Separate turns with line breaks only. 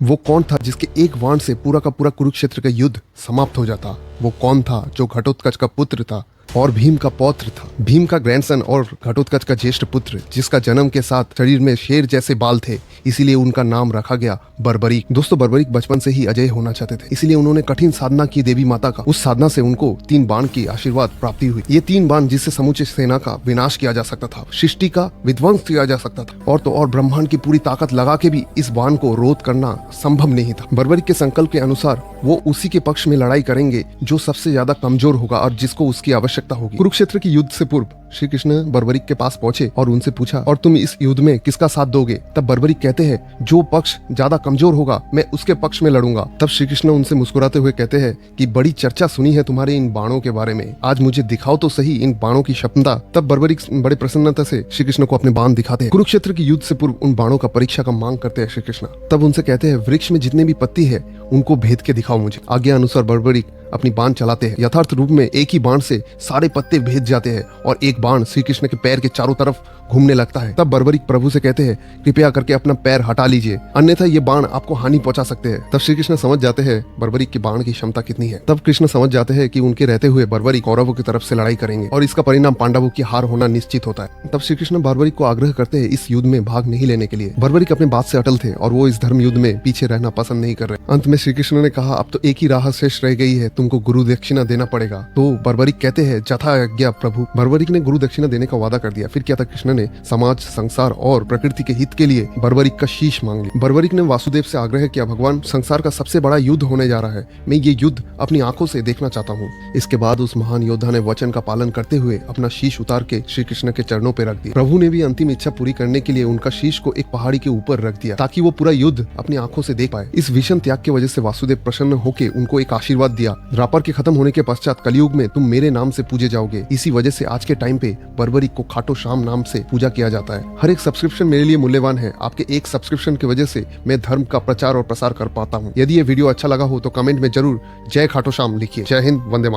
वो कौन था जिसके एक वाण से पूरा का पूरा कुरुक्षेत्र का युद्ध समाप्त हो जाता? वो कौन था जो घटोत्कच का पुत्र था और भीम का पौत्र था? भीम का ग्रैंडसन और घटोत्कच का ज्येष्ठ पुत्र, जिसका जन्म के साथ शरीर में शेर जैसे बाल थे, इसीलिए उनका नाम रखा गया बर्बरीक। दोस्तों, बर्बरीक बचपन से ही अजय होना चाहते थे, इसीलिए उन्होंने कठिन साधना की देवी माता का। उस साधना से उनको 3 बाण की आशीर्वाद प्राप्ति हुई। ये 3 बाण जिससे समूचे सेना का विनाश किया जा सकता था, सृष्टि का विध्वंस किया जा सकता था, और तो और ब्रह्मांड की पूरी ताकत लगा के भी इस बाण को रोध करना संभव नहीं था। बर्बरीक के संकल्प के अनुसार वो उसी के पक्ष में लड़ाई करेंगे जो सबसे ज्यादा कमजोर होगा और जिसको उसकी आवश्यकता होगी। कुरुक्षेत्र की युद्ध से पूर्व श्री कृष्ण बर्बरीक के पास पहुंचे और उनसे पूछा, और तुम इस युद्ध में किसका साथ दोगे? तब बर्बरीक कहते हैं, जो पक्ष ज्यादा कमजोर होगा मैं उसके पक्ष में लड़ूंगा। तब श्री कृष्ण उनसे मुस्कुराते हुए कहते हैं कि बड़ी चर्चा सुनी है तुम्हारे इन बाणों के बारे में, आज मुझे दिखाओ तो सही इन बाणों की क्षमता। तब बर्बरीक बड़े प्रसन्नता से श्री कृष्ण को अपने बाण दिखाते हैं। कुरुक्षेत्र की युद्ध से पूर्व उन बाणों का परीक्षा का मांग करते हैं श्री कृष्ण। तब उनसे कहते हैं, वृक्ष में जितने भी पत्ती है उनको भेद के दिखाओ मुझे। आज्ञा अनुसार बर्बरीक अपनी बाण चलाते हैं। यथार्थ रूप में एक ही बाण से सारे पत्ते भेद जाते हैं और एक बाण श्री कृष्ण के पैर के चारों तरफ घूमने लगता है। तब बर्बरीक प्रभु से कहते हैं, कृपया करके अपना पैर हटा लीजिए, अन्यथा ये बाण आपको हानि पहुंचा सकते हैं। तब श्री कृष्ण समझ जाते हैं बर्बरीक की बाण की क्षमता कितनी है। तब कृष्ण समझ जाते हैं कि उनके रहते हुए बर्बरीक कौरवों की तरफ से लड़ाई करेंगे और इसका परिणाम पांडवों की हार होना निश्चित होता है। तब श्री कृष्ण बर्बरीक को आग्रह करते हैं इस युद्ध में भाग नहीं लेने के लिए। बर्बरीक अपने बात से अटल थे और वो इस धर्म युद्ध में पीछे रहना पसंद नहीं कर रहे। अंत में श्री कृष्ण ने कहा, अब तो एक ही राह शेष रह गई है, तुमको गुरु दक्षिणा देना पड़ेगा। तो बर्बरीक कहते हैं, जथा आज्ञा प्रभु। बर्बरीक ने गुरु दक्षिणा देने का वादा कर दिया। फिर क्या था, कृष्ण ने समाज, संसार और प्रकृति के हित के लिए बर्बरीक का शीश मांग लिया। बर्बरीक ने वासुदेव से आग्रह किया, भगवान, संसार का सबसे बड़ा युद्ध होने जा रहा है, मैं ये युद्ध अपनी आंखों से देखना चाहता हूँ। इसके बाद उस महान योद्धा ने वचन का पालन करते हुए अपना शीश उतार के श्री कृष्ण के चरणों पर रख दिया। प्रभु ने भी अंतिम इच्छा पूरी करने के लिए उनका शीश को एक पहाड़ी के ऊपर रख दिया ताकि वो पूरा युद्ध अपनी आंखों से देख पाए। इस भीषण त्याग की वजह से वासुदेव प्रसन्न होकर उनको एक आशीर्वाद दिया, द्वापर के खत्म होने के पश्चात कलयुग में तुम मेरे नाम से पूजे जाओगे। इसी वजह से आज के टाइम पे बर्बरीक को खाटो श्याम नाम से पूजा किया जाता है। हर एक सब्सक्रिप्शन मेरे लिए मूल्यवान है। आपके एक सब्सक्रिप्शन की वजह से मैं धर्म का प्रचार और प्रसार कर पाता हूँ। यदि ये वीडियो अच्छा लगा हो तो कमेंट में जरूर जय खाटो श्याम लिखिए। जय हिंद, वंदे मातरम।